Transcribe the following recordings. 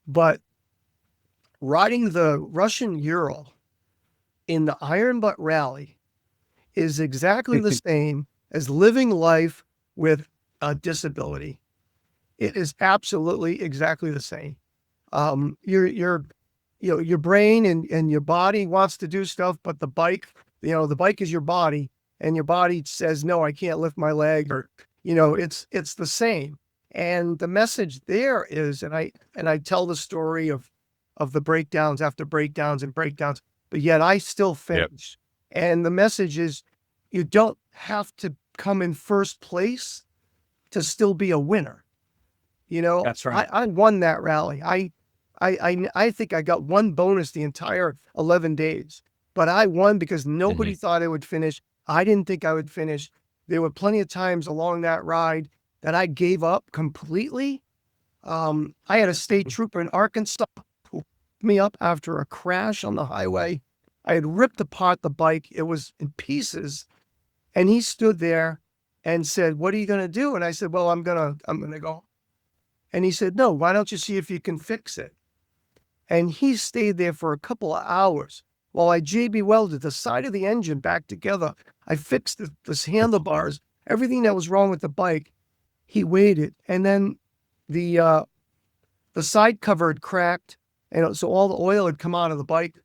But riding the Russian Ural in the Iron Butt Rally is exactly the same as living life with a disability. It is absolutely exactly the same. Your brain and your body wants to do stuff, but the bike, the bike is your body, and your body says, no, I can't lift my leg, or, it's the same. And the message there is, and I tell the story of the breakdowns after breakdowns and breakdowns, but yet I still Yep. finish. And the message is, you don't have to come in first place to still be a winner. That's right. I won that rally. I think I got one bonus the entire 11 days, but I won because nobody thought I would finish. I didn't think I would finish. There were plenty of times along that ride that I gave up completely. I had a state trooper in Arkansas who picked me up after a crash on the highway. I had ripped apart the bike. It was in pieces. And he stood there and said, what are you going to do? And I said, well, I'm going to go. And he said, no, why don't you see if you can fix it? And he stayed there for a couple of hours while I JB welded the side of the engine back together. I fixed the handlebars, everything that was wrong with the bike. He waited. And then the side cover had cracked. And so all the oil had come out of the bike.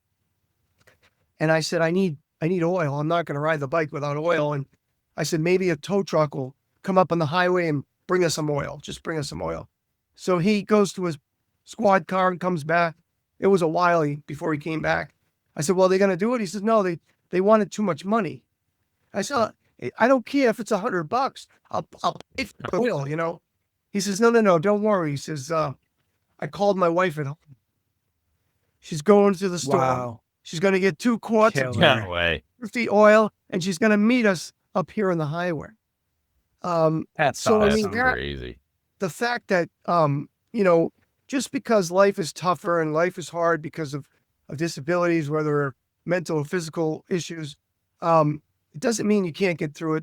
And I said, I need oil. I'm not going to ride the bike without oil. And I said, maybe a tow truck will come up on the highway and bring us some oil. Just bring us some oil. So he goes to his squad car and comes back. It was a while before he came back. I said, well, they're going to do it? He says, no, they wanted too much money. I said, I don't care if it's $100. I'll pay for the oil, He says, no, don't worry. He says, I called my wife at home. She's going to the store. Wow. She's going to get 2 quarts of No way. 50 oil, and she's going to meet us up here on the highway. That's So, I That's mean, crazy. the fact that, just because life is tougher and life is hard because of disabilities, whether mental or physical issues, it doesn't mean you can't get through it.